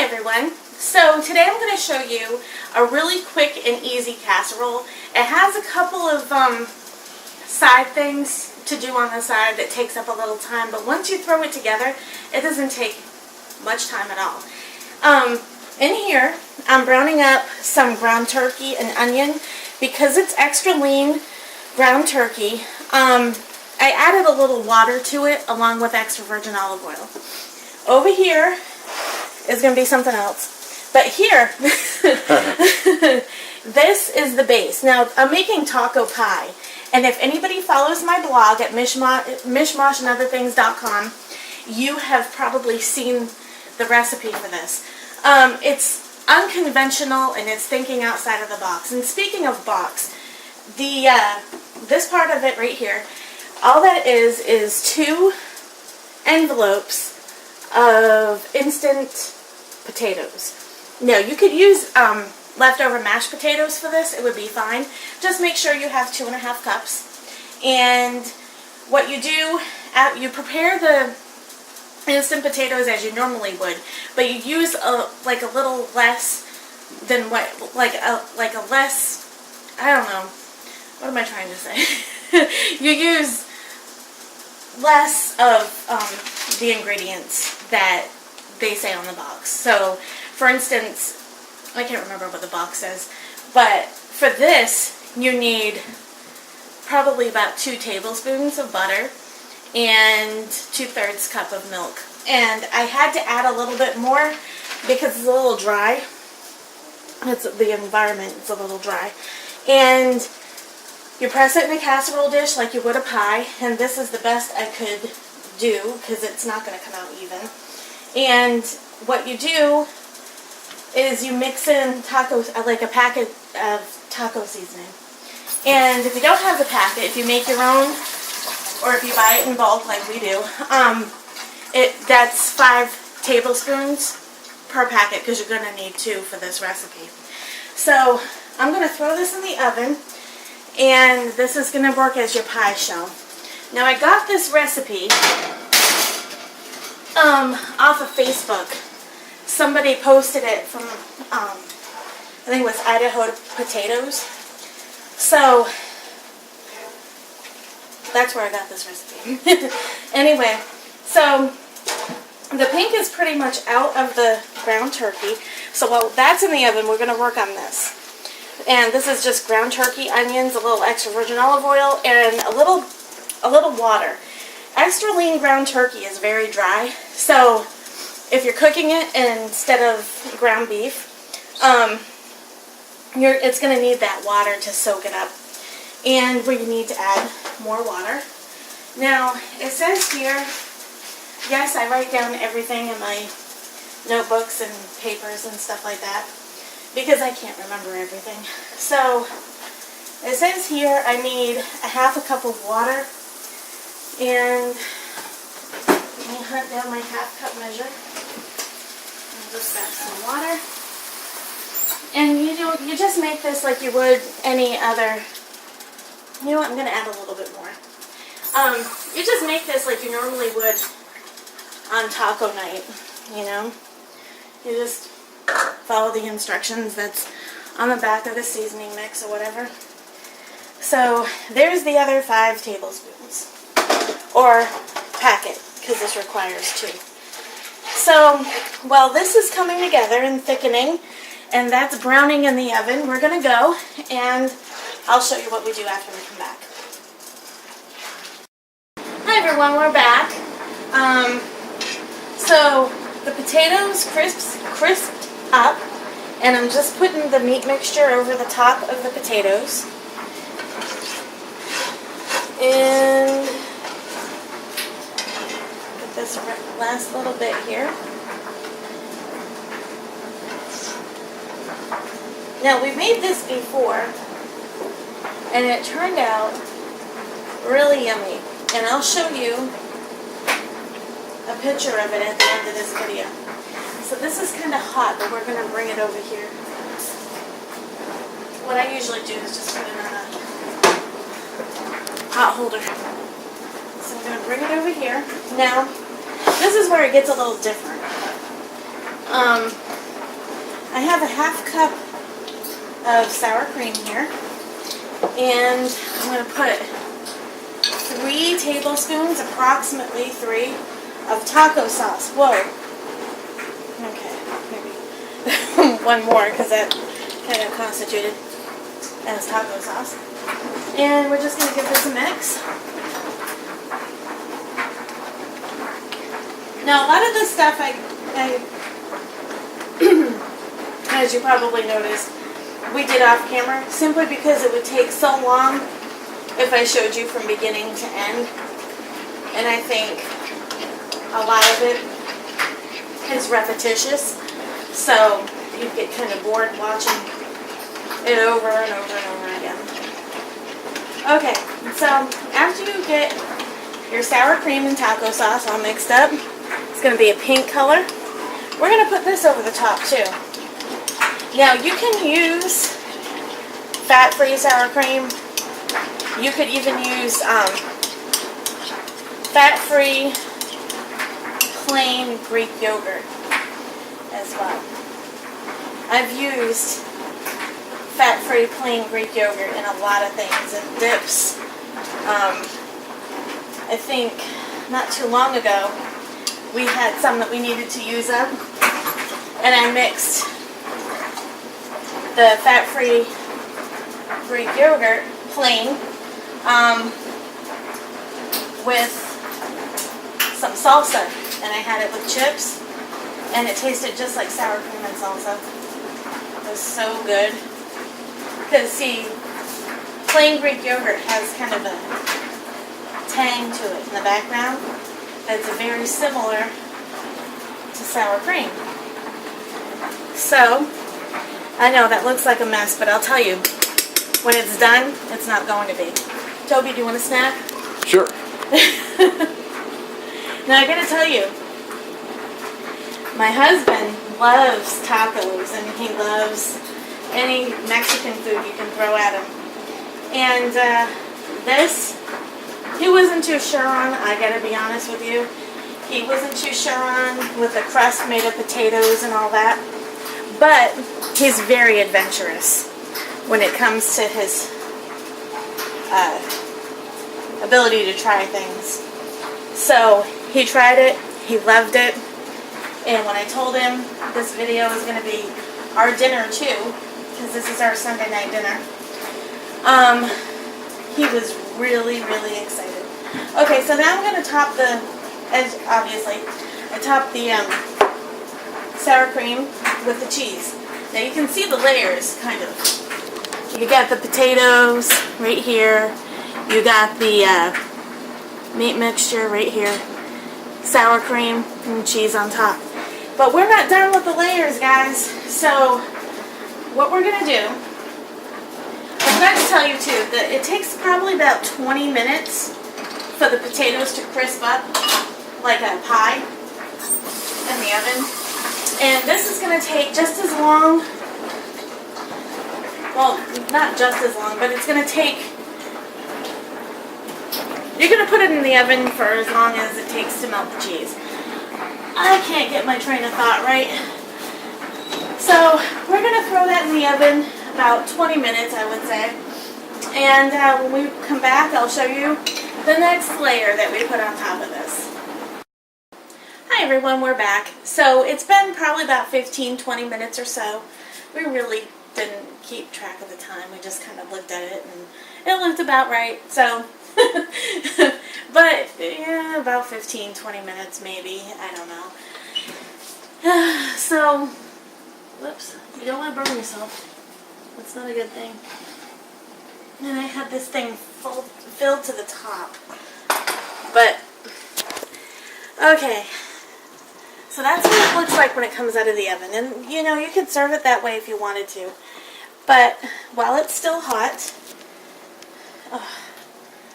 Hi everyone. So today I'm going to show you a really quick and easy casserole. It has a couple of side things to do on the side that takes up a little time, but once you throw it together, it doesn't take much time at all. In here, I'm browning up some ground turkey and onion. Because it's extra lean ground turkey, I added a little water to it along with extra virgin olive oil. Over here is going to be something else. But here, this is the base. Now, I'm making taco pie. And if anybody follows my blog at Mishmawshandotherthings.com, you have probably seen the recipe for this. It's unconventional and it's thinking outside of the box. And speaking of box, this part of it right here, all that is 2 envelopes of instant potatoes. Now, you could use leftover mashed potatoes for this. It would be fine. Just make sure you have 2.5 cups. And what you do, you prepare the instant potatoes as you normally would, but you use like a little less than what, like a less, I don't know, what am I trying to say? You use less of the ingredients that they say on the box. So, for instance, I can't remember what the box says, but for this, you need probably about 2 tablespoons of butter and 2/3 cup of milk. And I had to add a little bit more because it's a little dry. The environment is a little dry. And you press it in a casserole dish like you would a pie, and this is the best I could do because it's not going to come out even. And what you do is you mix in like a packet of taco seasoning. And if you don't have the packet, if you make your own, or if you buy it in bulk like we do, that's 5 tablespoons per packet because you're going to need 2 for this recipe. So I'm going to throw this in the oven, and this is going to work as your pie shell. Now, I got this recipe off of Facebook. Somebody posted it from, I think it was Idaho Potatoes. So that's where I got this recipe. Anyway, so the pink is pretty much out of the ground turkey. So while that's in the oven, we're going to work on this. And this is just ground turkey, onions, a little extra virgin olive oil, and a little water. Extra lean ground turkey is very dry. So if you're cooking it instead of ground beef, it's going to need that water to soak it up. And we need to add more water. Now, it says here, yes, I write down everything in my notebooks and papers and stuff like that because I can't remember everything. So, it says here I need a 1/2 cup of water, and let me hunt down my 1/2 cup measure. I'll just add some water. And you just make this like you would any other. You know what, I'm going to add a little bit more. You just make this like you normally would on taco night, you know. You just follow the instructions that's on the back of the seasoning mix or whatever. So there's the other 5 tablespoons. Or packet, because this requires 2. So while this is coming together and thickening, and that's browning in the oven, we're going to go and I'll show you what we do after we come back. Hi everyone, we're back. So the potatoes crisped up, and I'm just putting the meat mixture over the top of the potatoes. And get this last little bit here. Now, we made this before, and it turned out really yummy. And I'll show you a picture of it at the end of this video. So this is kind of hot, but we're going to bring it over here. What I usually do is just put it on a hot holder. So I'm going to bring it over here. Now, this is where it gets a little different. I have a half cup of sour cream here, and I'm going to put 3 tablespoons, approximately 3, of taco sauce. Whoa. Okay, maybe one more because that kind of constituted as taco sauce. And we're just going to give this a mix. Now, a lot of this stuff as you probably noticed, we did off camera simply because it would take so long if I showed you from beginning to end. And I think a lot of it is repetitious, so you get kind of bored watching it over and over and over again. Okay, so after you get your sour cream and taco sauce all mixed up, it's going to be a pink color. We're going to put this over the top too. Now you can use fat-free sour cream. You could even use fat-free plain Greek yogurt as well. I've used fat-free plain Greek yogurt in a lot of things, and dips. I think not too long ago we had some that we needed to use up, and I mixed the fat-free Greek yogurt plain with some salsa, and I had it with chips, and it tasted just like sour cream and salsa. It was so good. Because see, plain Greek yogurt has kind of a tang to it in the background that's very similar to sour cream. So, I know that looks like a mess, but I'll tell you, when it's done, it's not going to be. Toby, do you want a snack? Sure. Now I gotta tell you, my husband loves tacos, and he loves any Mexican food you can throw at him. And this, he wasn't too sure on, I gotta be honest with you. He wasn't too sure on with the crust made of potatoes and all that. But he's very adventurous when it comes to his ability to try things. So he tried it, he loved it, and when I told him this video was going to be our dinner too, because this is our Sunday night dinner, he was really, really excited. Okay, so now I'm going to top the, obviously, I top the sour cream with the cheese. Now you can see the layers, kind of. You got the potatoes right here. You got the meat mixture right here. Sour cream and cheese on top. But we're not done with the layers, guys. So what we're going to do, I forgot to tell you too, that it takes probably about 20 minutes for the potatoes to crisp up like a pie in the oven. And this is going to take just as long, well, not just as long, but it's going to take, you're going to put it in the oven for as long as it takes to melt the cheese. I can't get my train of thought right. So we're going to throw that in the oven about 20 minutes, I would say. And when we come back, I'll show you the next layer that we put on top of this. Hi everyone, we're back. So it's been probably about 15-20 minutes or so. We really didn't keep track of the time. We just kind of looked at it and it looked about right. So, but yeah, about 15-20 minutes maybe. I don't know. So, whoops, you don't want to burn yourself. That's not a good thing. And I had this thing filled to the top. But, okay. So that's what it looks like when it comes out of the oven. And, you know, you could serve it that way if you wanted to. But while it's still hot, oh,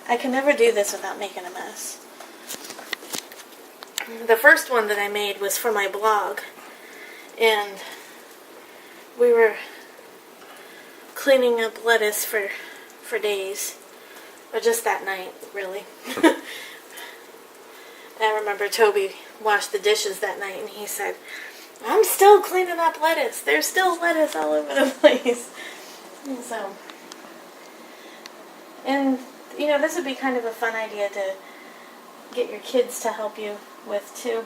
I can never do this without making a mess. The first one that I made was for my blog. And we were cleaning up lettuce for days. Or just that night, really. I remember Toby washed the dishes that night and he said, I'm still cleaning up lettuce. There's still lettuce all over the place. And so, and you know, this would be kind of a fun idea to get your kids to help you with too.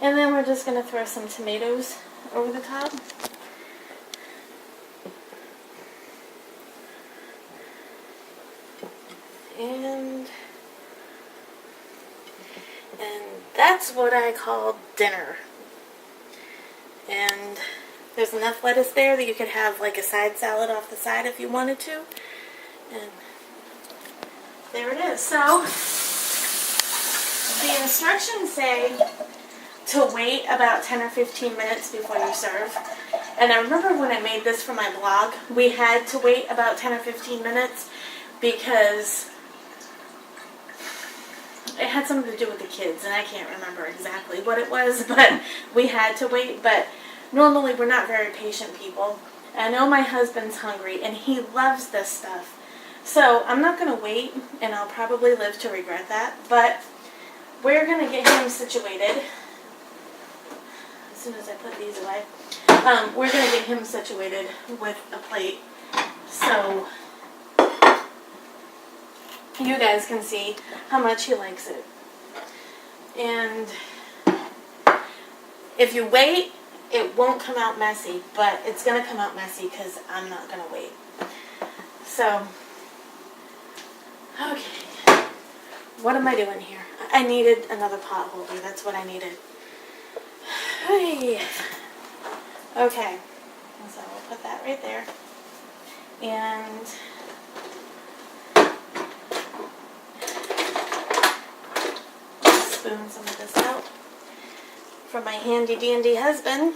And then we're just going to throw some tomatoes over the top. And that's what I call dinner. And there's enough lettuce there that you could have like a side salad off the side if you wanted to. And there it is. So the instructions say to wait about 10 or 15 minutes before you serve. And I remember when I made this for my blog, we had to wait about 10 or 15 minutes because it had something to do with the kids, and I can't remember exactly what it was, but we had to wait. But normally we're not very patient people. I know my husband's hungry, and he loves this stuff. So I'm not going to wait, and I'll probably live to regret that. But we're going to get him situated. As soon as I put these away, we're going to get him situated with a plate. So you guys can see how much he likes it. And if you wait, it won't come out messy, but it's going to come out messy because I'm not going to wait. So, okay. What am I doing here? I needed another pot holder. That's what I needed. Okay. So we'll put that right there. And spoon some of this out for my handy dandy husband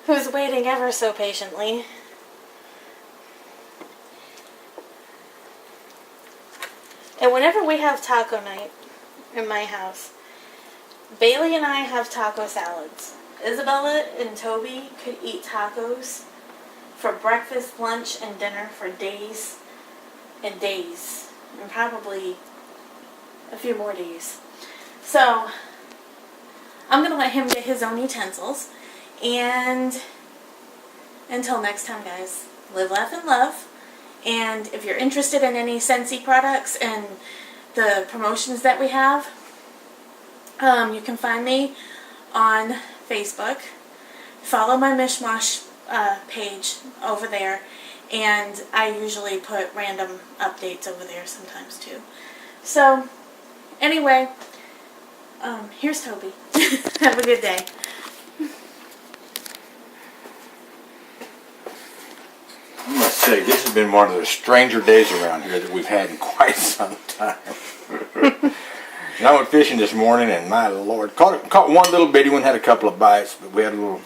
who's waiting ever so patiently. And whenever we have taco night in my house, Bailey and I have taco salads. Isabella and Toby could eat tacos for breakfast, lunch, and dinner for days and days, and probably a few more days. So I'm going to let him get his own utensils. And until next time, guys, live, laugh, and love. And if you're interested in any Scentsy products and the promotions that we have, you can find me on Facebook. Follow my Mishmash page over there. And I usually put random updates over there sometimes too. So, anyway, here's Toby. Have a good day. I must say, this has been one of the stranger days around here that we've had in quite some time. And I went fishing this morning, and my Lord, caught one little bitty one, had a couple of bites, but we had a little,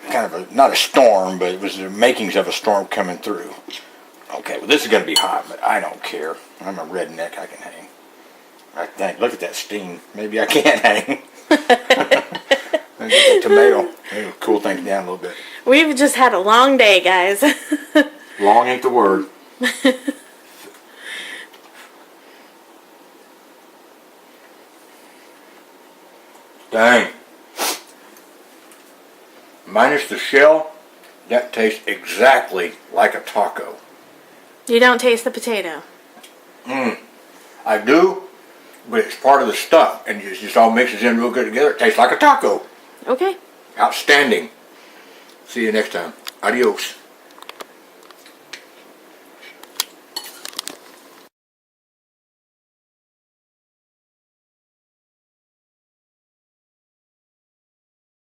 kind of a, not a storm, but it was the makings of a storm coming through. Okay, well this is going to be hot, but I don't care. I'm a redneck, I can hang. I think, look at that steam. Maybe I can't hang. Get that tomato. It'll cool things down a little bit. We've just had a long day, guys. Long ain't the word. Dang. Minus the shell, that tastes exactly like a taco. You don't taste the potato. I do, but it's part of the stuff, and it just all mixes in real good together. It tastes like a taco. Okay. Outstanding. See you next time. Adios.